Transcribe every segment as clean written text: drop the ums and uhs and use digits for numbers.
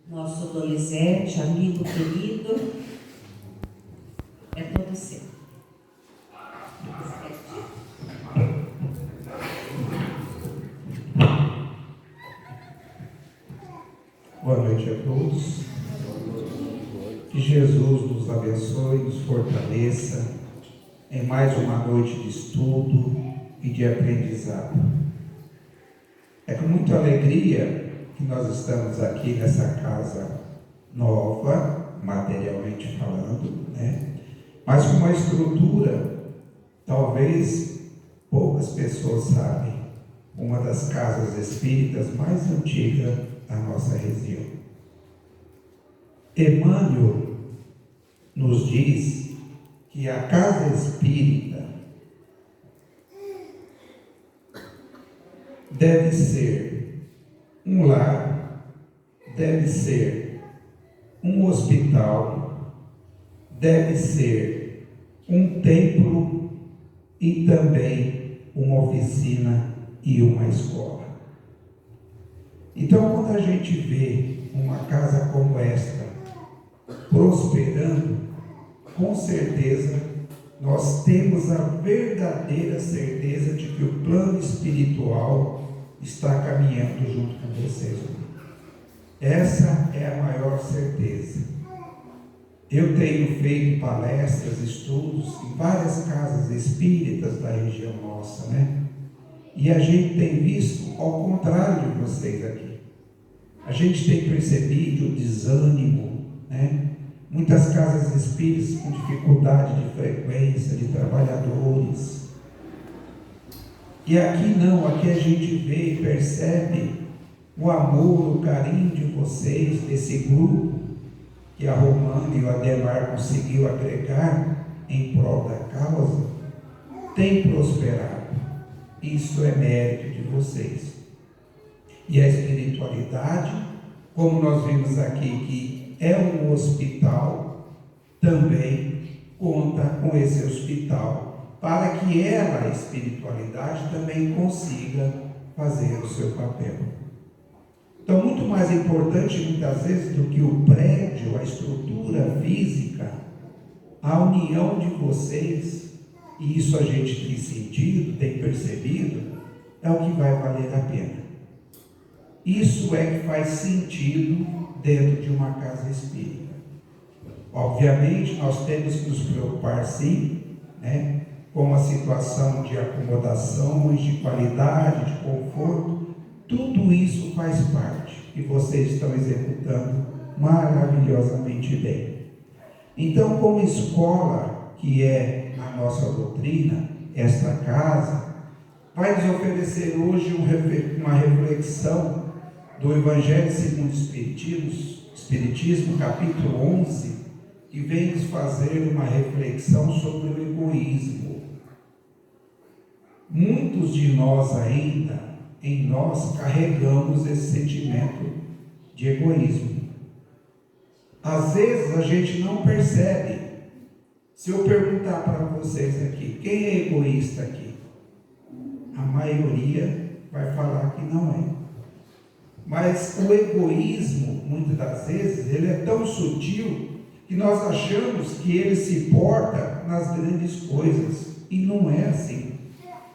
nosso Donizete, amigo querido, é todo seu. Boa noite a todos. Que Jesus nos abençoe, nos fortaleça em mais uma noite de estudo e de aprendizado. É com muita alegria que nós estamos aqui nessa casa nova, materialmente falando, mas com uma estrutura, talvez poucas pessoas sabem, uma das casas espíritas mais antigas da nossa região. Emmanuel nos diz que a casa espírita deve ser um lar, deve ser um hospital, deve ser um templo e também uma oficina e uma escola. Então, quando a gente vê uma casa como esta prosperando, com certeza nós temos a verdadeira certeza de que o plano espiritual está caminhando junto com vocês. Essa é a maior certeza. Eu tenho feito palestras, estudos em várias casas espíritas da região nossa, E a gente tem visto ao contrário de vocês aqui. A gente tem percebido o desânimo, Muitas casas espíritas com dificuldade de frequência, de trabalhadores. E aqui não, aqui a gente vê e percebe o amor, o carinho de vocês, desse grupo que a Romana e o Ademar conseguiu agregar em prol da causa, tem prosperado. Isso é mérito de vocês. E a espiritualidade, como nós vimos aqui que é um hospital, também conta com esse hospital, para que ela, a espiritualidade, também consiga fazer o seu papel. Então, muito mais importante muitas vezes do que o prédio, a estrutura física, a união de vocês, e isso a gente tem sentido, tem percebido, é o que vai valer a pena. Isso é que faz sentido dentro de uma casa espírita. Obviamente, nós temos que nos preocupar sim, com a situação de acomodação, de qualidade, de conforto. Tudo isso faz parte e vocês estão executando maravilhosamente bem. Então, como escola, que é a nossa doutrina, esta casa vai nos oferecer hoje uma reflexão do Evangelho segundo o Espiritismo, capítulo 11, que vem nos fazer uma reflexão sobre o egoísmo. Muitos de nós ainda, em nós, carregamos esse sentimento de egoísmo. Às vezes a gente não percebe. Se eu perguntar para vocês aqui, quem é egoísta aqui? A maioria vai falar que não é. Mas o egoísmo, muitas das vezes, ele é tão sutil que nós achamos que ele se porta nas grandes coisas. E não é assim.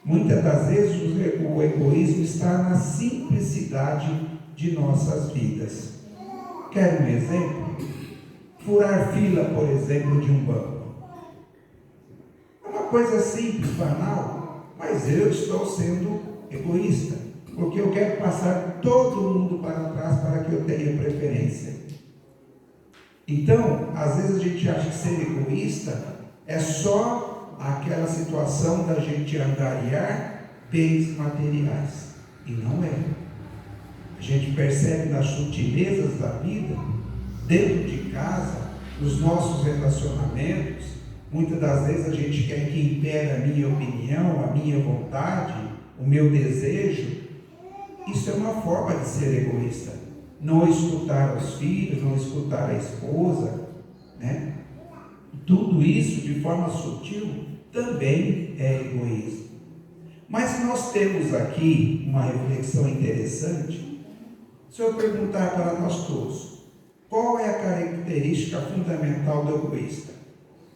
Muitas das vezes o egoísmo está na simplicidade de nossas vidas. Quer um exemplo? Furar fila, por exemplo, de um banco. É uma coisa simples, banal, mas eu estou sendo egoísta. Porque eu quero passar todo mundo para trás para que eu tenha preferência. Então, às vezes a gente acha que ser egoísta é só aquela situação da gente angariar bens materiais. E não é. A gente percebe nas sutilezas da vida, dentro de casa, nos nossos relacionamentos, muitas das vezes a gente quer que impere a minha opinião, a minha vontade, o meu desejo. Isso é uma forma de ser egoísta. Não escutar os filhos, não escutar a esposa, Tudo isso de forma sutil também é egoísmo. Mas nós temos aqui uma reflexão interessante. Se eu perguntar para nós todos, Qual é a característica fundamental do egoísta?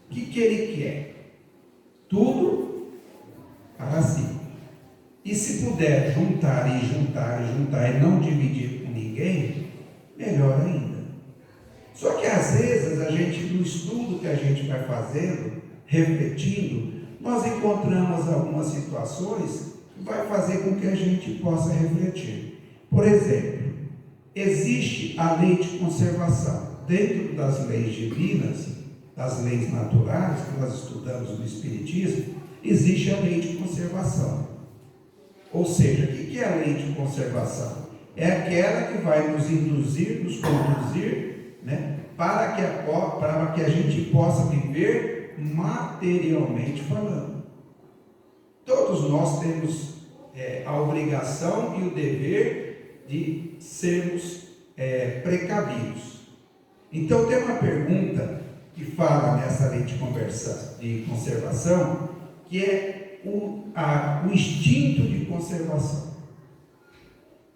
O que ele quer? Tudo para si. E se puder juntar e não dividir com ninguém, melhor ainda. Só que às vezes a gente, no estudo que a gente vai fazendo, refletindo, nós encontramos algumas situações que vai fazer com que a gente possa refletir. Por exemplo, existe a lei de conservação. Dentro das leis divinas, das leis naturais que nós estudamos no Espiritismo, existe a lei de conservação. Ou seja, o que é a lei de conservação? É aquela que vai nos induzir, nos conduzir, né, para que a gente possa viver materialmente falando. Todos nós temos a obrigação e o dever de sermos precavidos. Então tem uma pergunta que fala nessa lei de conservação, que é o instinto de conservação.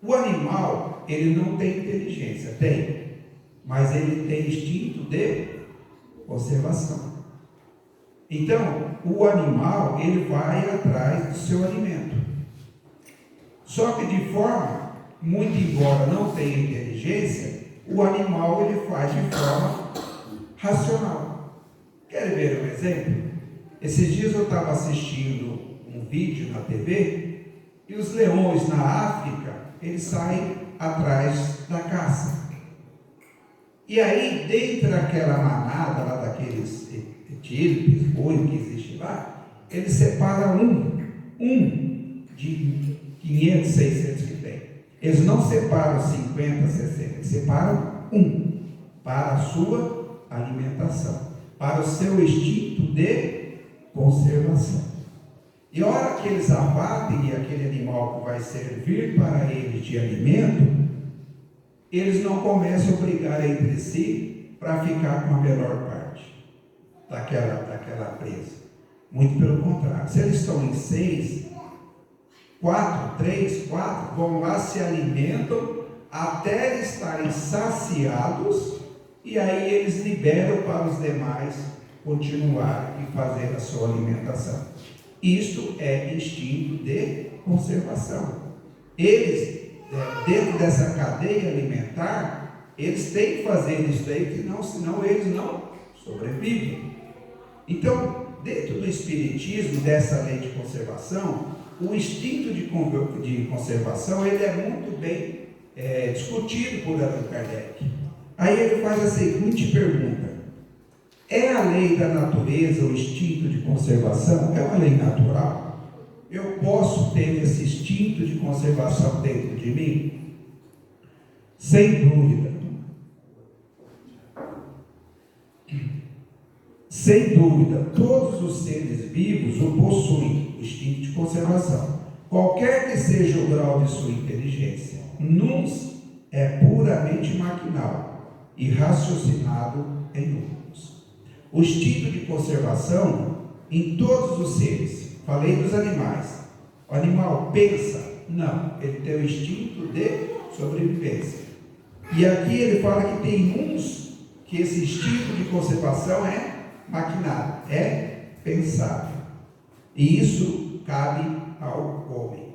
O animal, ele não tem inteligência, tem, mas ele tem instinto de conservação. Então, o animal, ele vai atrás do seu alimento. Só que de forma, muito embora não tenha inteligência, o animal ele faz de forma racional. Querem ver um exemplo? Esses dias eu estava assistindo um vídeo na TV e os leões na África, eles saem atrás da caça. E aí, dentro daquela manada lá daqueles etílopes, boi que existe lá, eles separam um de 500, 600 que tem. Eles não separam 50, 60, eles separam um para a sua alimentação, para o seu instinto de conservação. E a hora que eles abatem aquele animal que vai servir para eles de alimento, eles não começam a brigar entre si para ficar com a melhor parte daquela presa. Muito pelo contrário. Se eles estão em 6, 3, 4, vão lá, se alimentam até estarem saciados, e aí eles liberam para os demais continuar e fazer a sua alimentação. Isto é instinto de conservação. Eles, dentro dessa cadeia alimentar, eles têm que fazer isso daí, senão eles não sobrevivem. Então, dentro do Espiritismo, dessa lei de conservação, o instinto de conservação, ele é muito bem discutido por Allan Kardec. Aí ele faz a seguinte pergunta: é a lei da natureza o instinto de conservação? É uma lei natural? Eu posso ter esse instinto de conservação dentro de mim? Sem dúvida. Sem dúvida, todos os seres vivos o possuem, o instinto de conservação. Qualquer que seja o grau de sua inteligência, nuns é puramente maquinal e raciocinado em outros. O instinto de conservação em todos os seres. Falei dos animais. O animal pensa? Não, ele tem o instinto de sobrevivência. E aqui ele fala que tem uns que esse instinto de conservação é maquinado, é pensado. E isso cabe ao homem.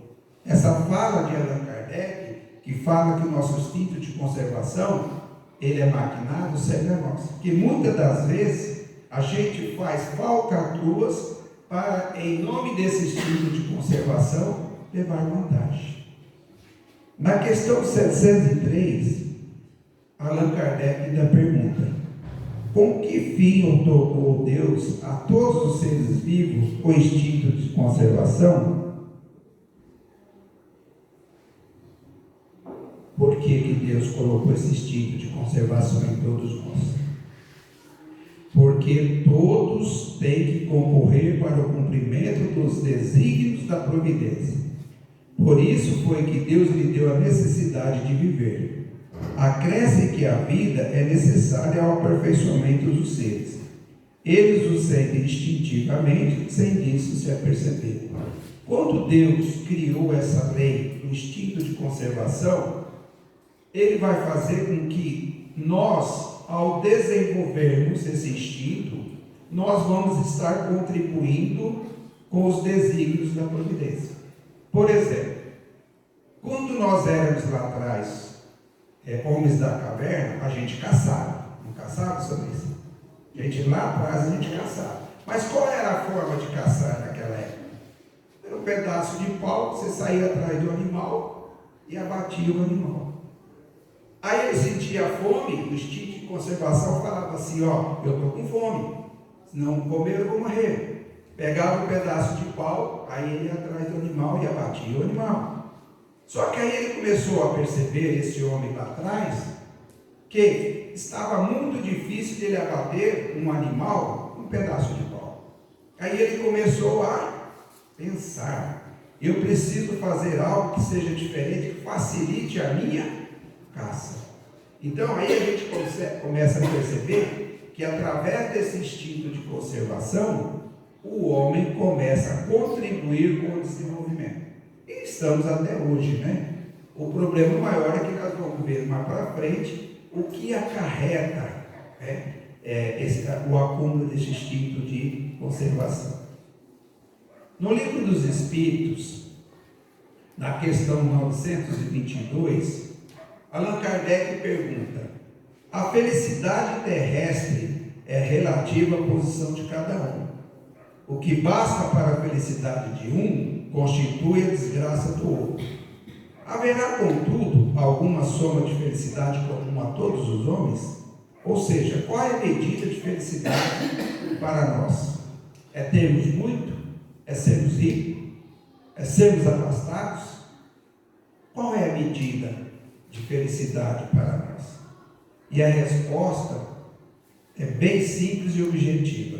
Essa fala de Allan Kardec, que fala que o nosso instinto de conservação, ele é maquinado, serve a nós. Que muitas das vezes a gente faz falcatruas para, em nome desse instinto de conservação, levar vantagem. Na questão 703, Allan Kardec ainda pergunta: com que fim otorgou Deus a todos os seres vivos o instinto de conservação? Por que Deus colocou esse instinto de conservação em todos nós? Porque todos têm que concorrer para o cumprimento dos desígnios da providência. Por isso foi que Deus lhe deu a necessidade de viver. Acresce que a vida é necessária ao aperfeiçoamento dos seres. Eles o sentem instintivamente, sem isso se aperceberem. Quando Deus criou essa lei do instinto de conservação, Ele vai fazer com que nós, ao desenvolvermos esse instinto, nós vamos estar contribuindo com os desígnios da providência. Por exemplo, quando nós éramos lá atrás, homens da caverna, a gente caçava. Não caçava, sobre isso? A gente lá atrás, a gente caçava. Mas qual era a forma de caçar naquela época? Era um pedaço de pau, você saía atrás do animal e abatia o animal. Aí ele sentia fome, o instinto de conservação falava assim, ó, eu estou com fome, se não comer eu vou morrer. Pegava um pedaço de pau, aí ele ia atrás do animal e abatia o animal. Só que aí ele começou a perceber, esse homem lá atrás, que estava muito difícil de ele abater um animal, um pedaço de pau. Aí ele começou a pensar, eu preciso fazer algo que seja diferente, que facilite a minha caça. Então aí a gente começa a perceber que através desse instinto de conservação, o homem começa a contribuir com o desenvolvimento. E estamos até hoje, né? O problema maior é que nós vamos ver mais para frente o que acarreta o acúmulo desse instinto de conservação. No Livro dos Espíritos, na questão 922, Allan Kardec pergunta: a felicidade terrestre é relativa à posição de cada um. O que basta para a felicidade de um constitui a desgraça do outro. Haverá, contudo, alguma soma de felicidade comum a todos os homens? Ou seja, qual é a medida de felicidade para nós? É termos muito? É sermos ricos? É sermos afastados? Qual é a medida de felicidade para nós? E a resposta é bem simples e objetiva.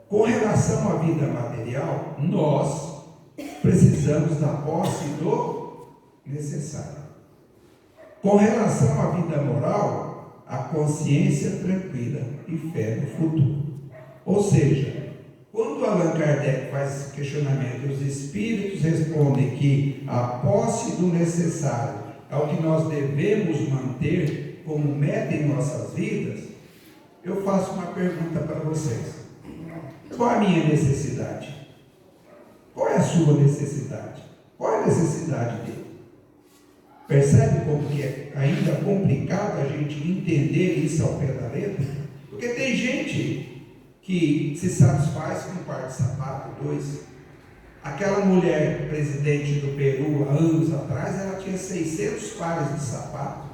Com relação à vida material, nós precisamos da posse do necessário. Com relação à vida moral, a consciência tranquila e fé no futuro. Ou seja, quando Allan Kardec faz esse questionamento, os espíritos respondem que a posse do necessário é o que nós devemos manter como meta em nossas vidas. Eu faço uma pergunta para vocês: qual é a minha necessidade? Qual é a sua necessidade? Qual é a necessidade dele? Percebe como que é ainda complicado a gente entender isso ao pé da letra? Porque tem gente que se satisfaz com um par de sapato, dois. Aquela mulher presidente do Peru, há anos atrás, ela tinha 600 pares de sapato.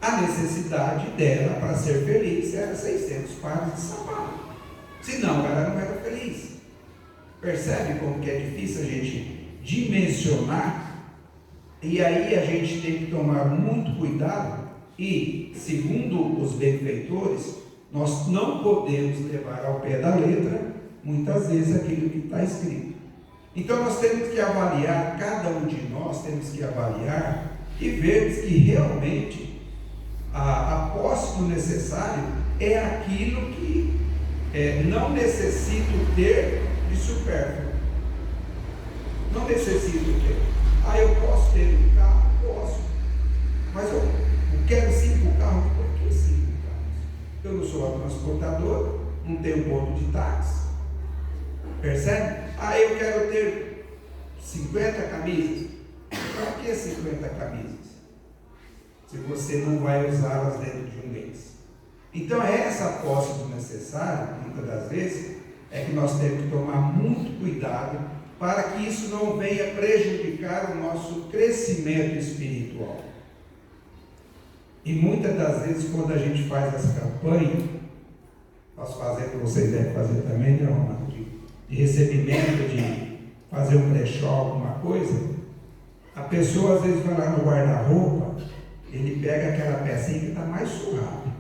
A necessidade dela para ser feliz era 600 pares de sapato. Senão ela não era feliz. Percebe como que é difícil a gente dimensionar? E aí a gente tem que tomar muito cuidado e, segundo os benfeitores, nós não podemos levar ao pé da letra, muitas vezes, aquilo que está escrito. Então nós temos que avaliar, cada um de nós temos que avaliar e ver que realmente a posse do necessário é aquilo que não necessito ter de supérfluo. Não necessito ter. Eu posso ter um carro? Posso. Mas eu quero 5 carros. Por que 5 carros? Eu não sou transportador, não tenho ponto de táxi. Percebe? Eu quero ter 50 camisas. Para que 50 camisas? Se você não vai usá-las dentro de um mês. Então essa posse do necessário, muitas das vezes, é que nós temos que tomar muito cuidado para que isso não venha prejudicar o nosso crescimento espiritual. E muitas das vezes, quando a gente faz essa campanha, nós fazemos, vocês devem fazer também, né, Romano, de recebimento, de fazer um brechó, alguma coisa, a pessoa às vezes vai lá no guarda-roupa, ele pega aquela pecinha que está mais surrada.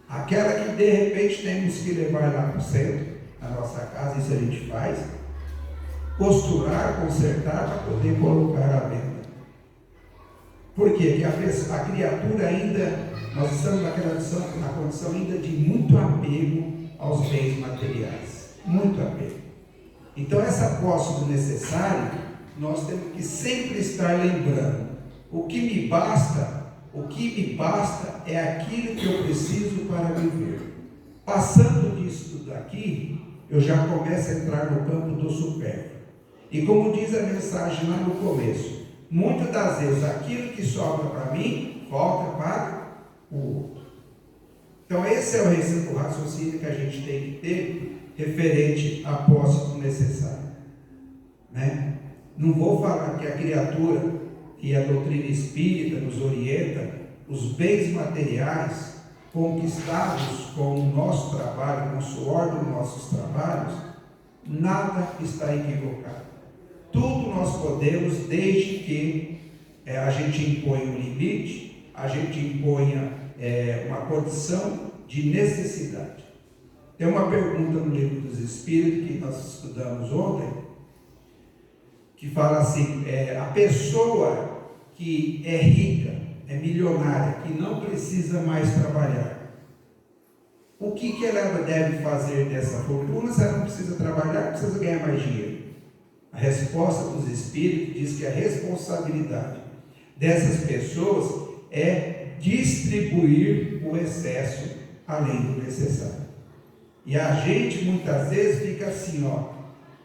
Aquela que de repente temos que levar lá para o centro, na nossa casa, isso a gente faz, costurar, consertar para poder colocar à venda. Por quê? Porque a criatura ainda, nós estamos na condição ainda de muito apego aos bens materiais. Muito apego. Então essa posse do necessário, nós temos que sempre estar lembrando: o que me basta, O que me basta é aquilo que eu preciso para viver. Passando disso daqui, eu já começo a entrar no campo do supérfluo. E como diz a mensagem lá no começo, muitas das vezes aquilo que sobra para mim, volta para o outro. Então esse é o raciocínio que a gente tem que ter referente à posse do necessário. Né? Não vou falar que a criatura, que a doutrina espírita nos orienta, os bens materiais conquistados com o nosso trabalho, com o suor dos nossos trabalhos, nada está equivocado. Tudo nós podemos, desde que a gente imponha um limite, a gente imponha uma condição de necessidade. Tem uma pergunta no Livro dos Espíritos que nós estudamos ontem, que fala assim, a pessoa que é rica, é milionária, que não precisa mais trabalhar, o que ela deve fazer dessa fortuna se ela não precisa trabalhar, precisa ganhar mais dinheiro? A resposta dos Espíritos diz que a responsabilidade dessas pessoas é distribuir o excesso além do necessário. E a gente muitas vezes fica assim,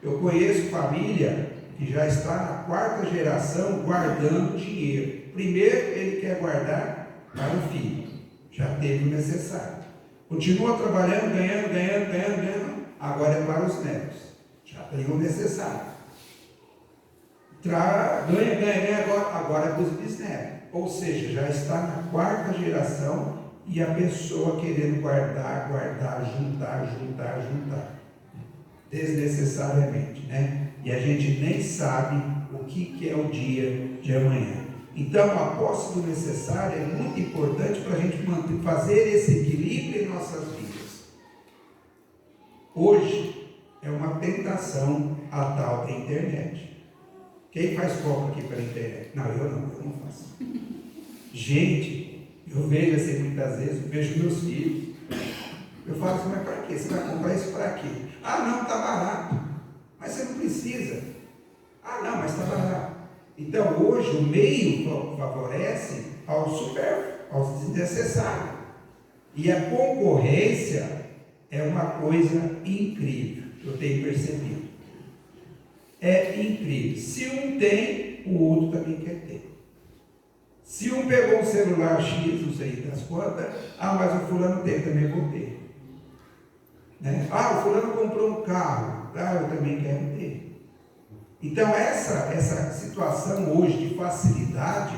eu conheço família que já está na 4ª geração guardando dinheiro. Primeiro ele quer guardar para o filho, já teve o necessário. Continua trabalhando, ganhando, agora é para os netos, já tem o necessário. Ganha, agora é para os bisnetos. Ou seja, já está na 4ª geração e a pessoa querendo guardar, juntar, desnecessariamente, né? E a gente nem sabe o que é o dia de amanhã. Então, a posse do necessário é muito importante para a gente fazer esse equilíbrio em nossas vidas. Hoje é uma tentação a tal da internet. Quem faz compra aqui pela internet? Não, eu não faço. Gente, eu vejo assim muitas vezes, eu vejo meus filhos. Eu falo assim, mas para quê? Você vai comprar isso para quê? Ah, não, está barato. Mas você não precisa. Ah, não, mas está barato. Então, hoje, o meio favorece ao supérfluo, ao desnecessário. E a concorrência é uma coisa incrível, eu tenho percebido. É incrível. Se um tem, o outro também quer ter. Se um pegou um celular X, não sei das quantas, mas o fulano tem, também vou ter. Né? O fulano comprou um carro, eu também quero ter. Então essa situação hoje de facilidade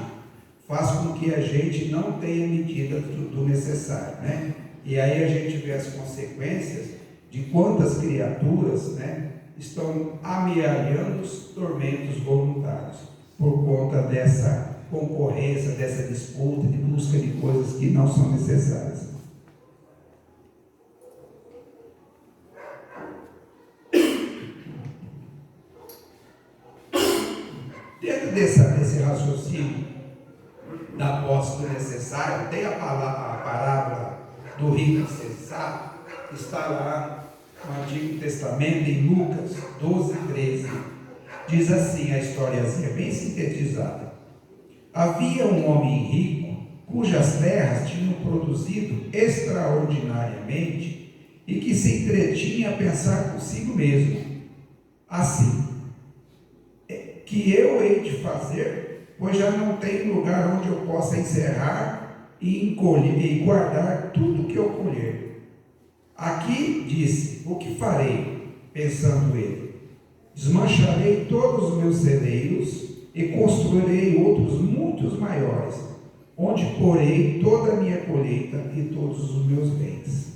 faz com que a gente não tenha medida do necessário, né? E aí a gente vê as consequências de quantas criaturas, né, estão amealhando os tormentos voluntários por conta dessa concorrência, dessa disputa, de busca de coisas que não são necessárias. Dentro desse raciocínio da posse do necessário, tem a parábola do rico insensato, que está lá no Antigo Testamento, em Lucas 12:13. Diz assim a historiazinha, bem sintetizada. Havia um homem rico, cujas terras tinham produzido extraordinariamente, e que se entretinha a pensar consigo mesmo, assim, que eu hei de fazer, pois já não tenho lugar onde eu possa encerrar e guardar tudo que eu colher. Aqui disse, o que farei? Pensando ele, desmancharei todos os meus celeiros e construirei outros muitos maiores, onde porei toda a minha colheita e todos os meus bens.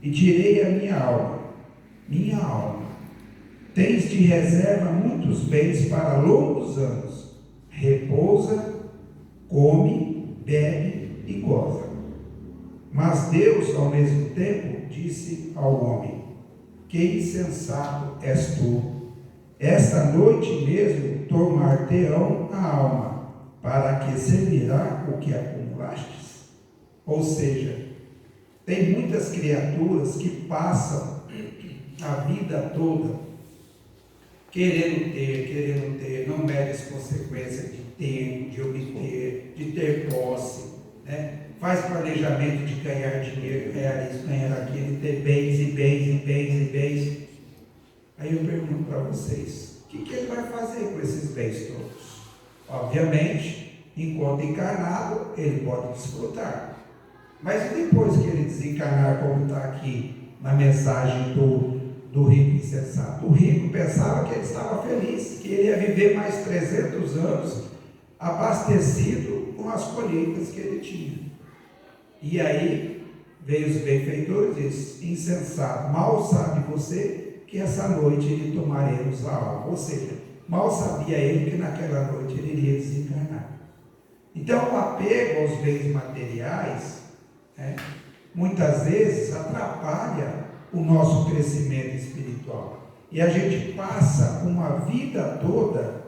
E direi à minha alma, tens de reserva muitos bens para longos anos. Repousa, come, bebe e goza. Mas Deus, ao mesmo tempo, disse ao homem, que insensato és tu. Esta noite mesmo tomar-te-ão a alma, para que servirá o que acumulastes. Ou seja, tem muitas criaturas que passam a vida toda querendo ter, não mede as consequências de ter, de obter, de ter posse, né? Faz planejamento de ganhar dinheiro, ganhar isso, ganhar aquilo, ter bens e bens e bens e bens. Aí eu pergunto para vocês, o que ele vai fazer com esses bens todos? Obviamente, enquanto encarnado, ele pode desfrutar. Mas e depois que ele desencarnar, como está aqui na mensagem do rico insensato? O rico pensava que ele estava feliz, que ele ia viver mais 300 anos abastecido com as colheitas que ele tinha. E aí veio os benfeitores e disse: insensato, mal sabe você que essa noite lhe tomaremos a alma. Ou seja, mal sabia ele que naquela noite ele iria desencarnar. Então o apego aos bens materiais, muitas vezes atrapalha o nosso crescimento espiritual. E a gente passa uma vida toda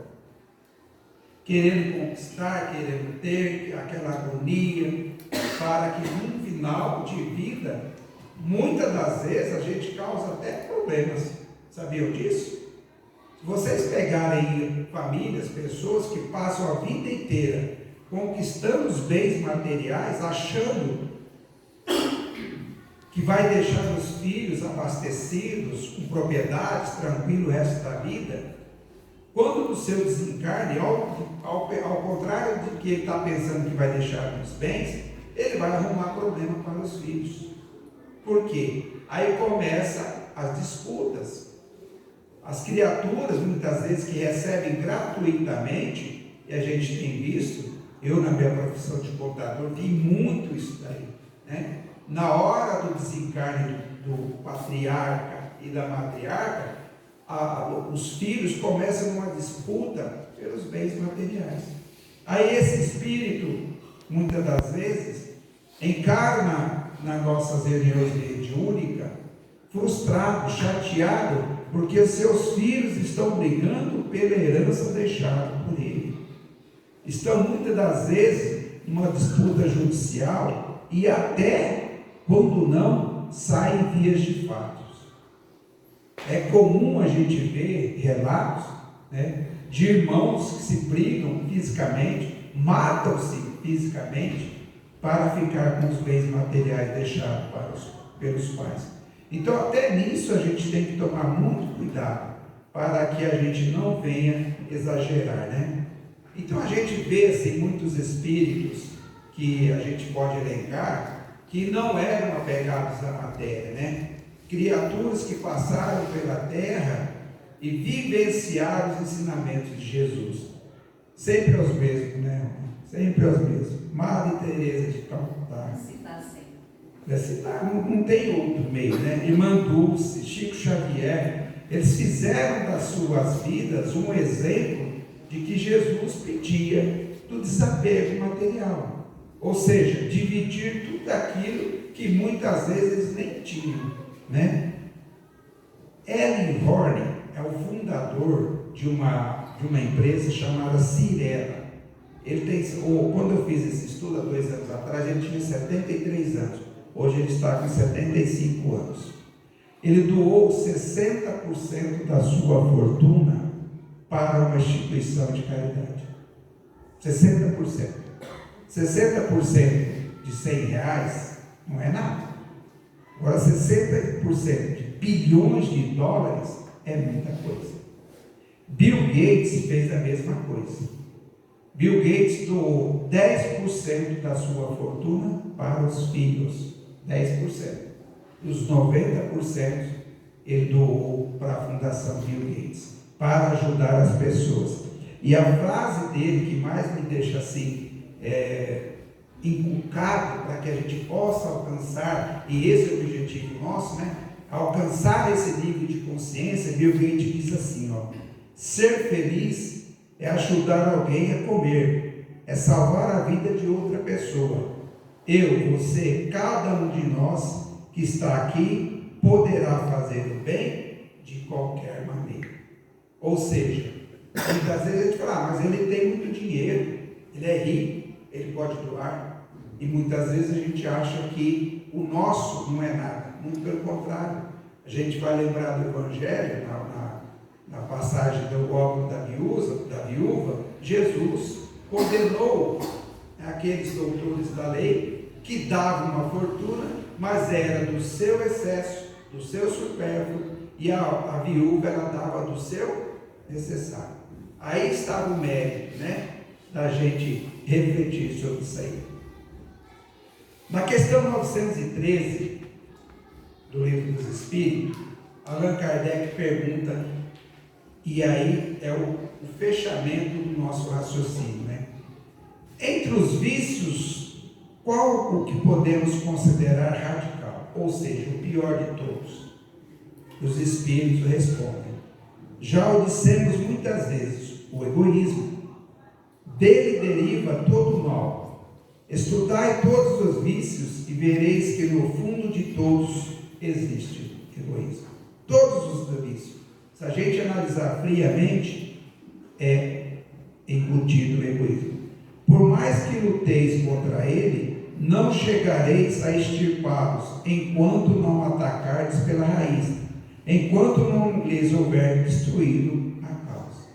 querendo conquistar, querendo ter aquela agonia, para que no final de vida, muitas das vezes a gente causa até problemas. Sabiam disso? Se vocês pegarem famílias, pessoas que passam a vida inteira conquistando os bens materiais, achando que vai deixar os filhos abastecidos, com propriedades, tranquilo o resto da vida, quando no seu desencarne, ao contrário do que ele está pensando que vai deixar os bens, ele vai arrumar problema para os filhos. Por quê? Aí começam as disputas. As criaturas, muitas vezes, que recebem gratuitamente, e a gente tem visto, eu na minha profissão de contador vi muito isso daí, né? Na hora do desencarne do patriarca e da matriarca, os filhos começam uma disputa pelos bens materiais. Aí esse espírito, muitas das vezes, encarna nas nossas reuniões mediúnicas, frustrado, chateado, porque seus filhos estão brigando pela herança deixada por ele. Estão muitas das vezes numa disputa judicial e até, quando não, saem vias de fatos. É comum a gente ver relatos, né, de irmãos que se brigam fisicamente, matam-se fisicamente para ficar com os bens materiais deixados pelos pais. Então até nisso a gente tem que tomar muito cuidado para que a gente não venha exagerar, né? Então a gente vê assim, muitos espíritos que a gente pode elencar que não eram apegados à matéria, né? Criaturas que passaram pela terra e vivenciaram os ensinamentos de Jesus. Sempre os mesmos, né? Sempre os mesmos. Madre Teresa de Calcutá. Não tem outro meio, né? Irmã Dulce, Chico Xavier, eles fizeram das suas vidas um exemplo de que Jesus pedia do desapego material. Ou seja, dividir tudo aquilo que muitas vezes nem tinham, né? Ellen Horne é o fundador de uma empresa chamada Cirela. Quando eu fiz esse estudo há 2 anos atrás, ele tinha 73 anos. Hoje ele está com 75 anos. Ele doou 60% da sua fortuna para uma instituição de caridade. 60%. 60% de 100 reais não é nada. Agora 60% de bilhões de dólares é muita coisa. Bill Gates fez a mesma coisa. Bill Gates doou 10% da sua fortuna para os filhos. 10%. Os 90% ele doou para a Fundação Bill Gates, para ajudar as pessoas. E a frase dele que mais me deixa assim, inculcado para que a gente possa alcançar, e esse é o objetivo nosso, né? Alcançar esse nível de consciência. Bill Gates diz assim, ser feliz é ajudar alguém a comer, é salvar a vida de outra pessoa. Eu, você, cada um de nós que está aqui poderá fazer o bem de qualquer maneira. Ou seja, muitas vezes a gente fala, mas ele tem muito dinheiro, ele é rico, ele pode doar. E muitas vezes a gente acha que o nosso não é nada. Muito pelo contrário. A gente vai lembrar do Evangelho, na passagem do óbito da viúva, Jesus condenou aqueles doutores da lei que davam uma fortuna, mas era do seu excesso, do seu supérfluo, e a viúva ela dava do seu necessário. Aí estava o mérito, né, da gente refletir sobre isso aí. Na questão 913 do Livro dos Espíritos, Allan Kardec pergunta, e aí é o fechamento do nosso raciocínio, né? Entre os vícios, qual o que podemos considerar radical, ou seja, o pior de todos? Os Espíritos respondem: já o dissemos muitas vezes, o egoísmo. Dele deriva todo o mal. Estudai todos os vícios e vereis que no fundo de todos existe egoísmo. Todos os vícios. Se a gente analisar friamente, é embutido o egoísmo. Por mais que luteis contra ele, não chegareis a extirpá-los, enquanto não atacardes pela raiz, enquanto não lhes houver destruído a causa.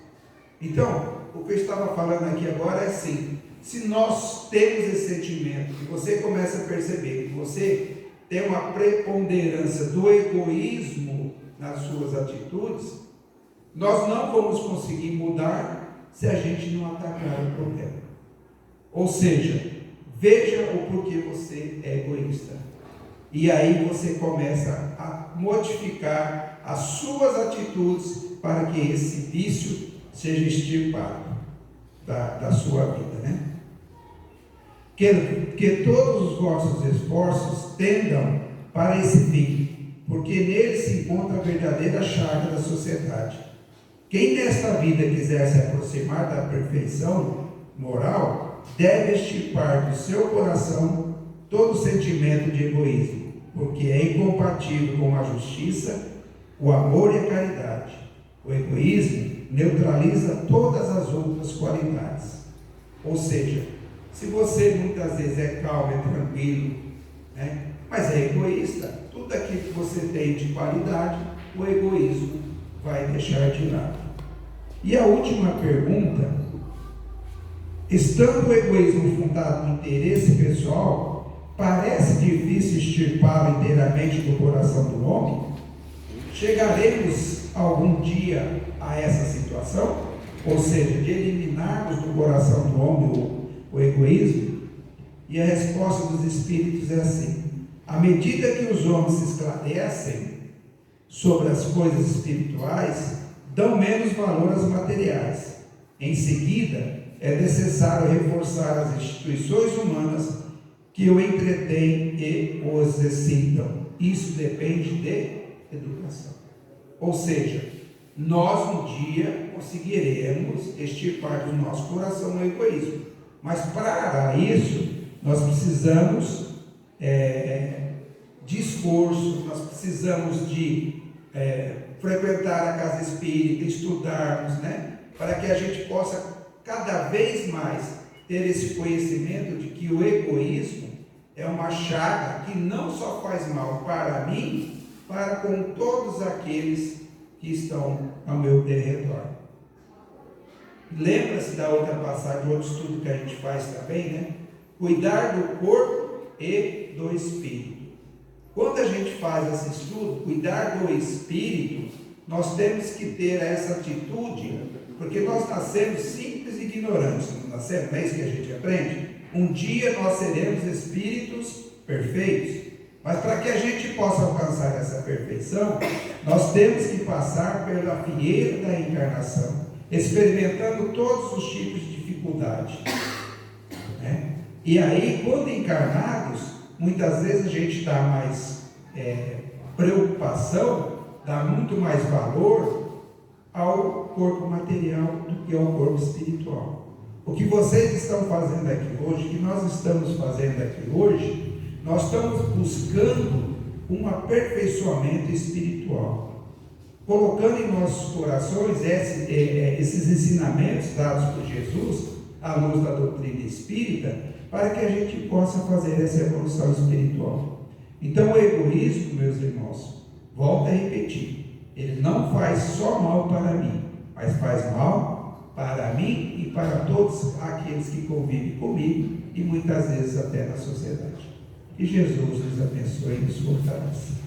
Então, o que eu estava falando aqui agora é assim: se nós temos esse sentimento, que você começa a perceber que você tem uma preponderância do egoísmo nas suas atitudes, nós não vamos conseguir mudar se a gente não atacar o problema. Ou seja, veja o porquê você é egoísta. E aí você começa a modificar as suas atitudes para que esse vício seja extirpado da sua vida, né? Que todos os vossos esforços tendam para esse fim, porque nele se encontra a verdadeira chaga da sociedade. Quem nesta vida quiser se aproximar da perfeição moral, deve extirpar do seu coração todo sentimento de egoísmo, porque é incompatível com a justiça, o amor e a caridade. O egoísmo neutraliza todas as outras qualidades. Ou seja, se você muitas vezes é calmo, é tranquilo, né, mas é egoísta, tudo aquilo que você tem de qualidade, o egoísmo vai deixar de lado. E a última pergunta: estando o egoísmo fundado no interesse pessoal, parece difícil extirpá-lo inteiramente do coração do homem? Chegaremos algum dia a essa situação? Ou seja, de eliminarmos do coração do homem o egoísmo? E a resposta dos Espíritos é assim: à medida que os homens se esclarecem sobre as coisas espirituais, dão menos valor às materiais. Em seguida, é necessário reforçar as instituições humanas que o entretêm e os excitam. Isso depende de educação. Ou seja, nós um dia conseguiremos extirpar do nosso coração o egoísmo. Mas para isso, nós precisamos de esforço, nós precisamos de frequentar a casa espírita, estudarmos, né? Para que a gente possa cada vez mais ter esse conhecimento de que o egoísmo é uma chaga que não só faz mal para mim, para com todos aqueles que estão ao meu derredor. Lembra-se da outra passagem, do outro estudo que a gente faz também, né? Cuidar do corpo e do espírito. Quando a gente faz esse estudo, cuidar do espírito, nós temos que ter essa atitude, porque nós nascemos simples e ignorantes, não nascemos, não é isso que a gente aprende? Um dia nós seremos espíritos perfeitos, mas para que a gente possa alcançar essa perfeição, nós temos que passar pela fieira da encarnação, experimentando todos os tipos de dificuldade, né? E aí, quando encarnados, muitas vezes a gente dá mais preocupação, dá muito mais valor ao corpo material do que ao corpo espiritual. O que vocês estão fazendo aqui hoje, o que nós estamos fazendo aqui hoje, nós estamos buscando um aperfeiçoamento espiritual, colocando em nossos corações esses ensinamentos dados por Jesus, à luz da doutrina espírita, para que a gente possa fazer essa evolução espiritual. Então, o egoísmo, meus irmãos, volto a repetir, ele não faz só mal para mim, mas faz mal para mim e para todos aqueles que convivem comigo e muitas vezes até na sociedade. Que Jesus nos abençoe e nos fortaleça.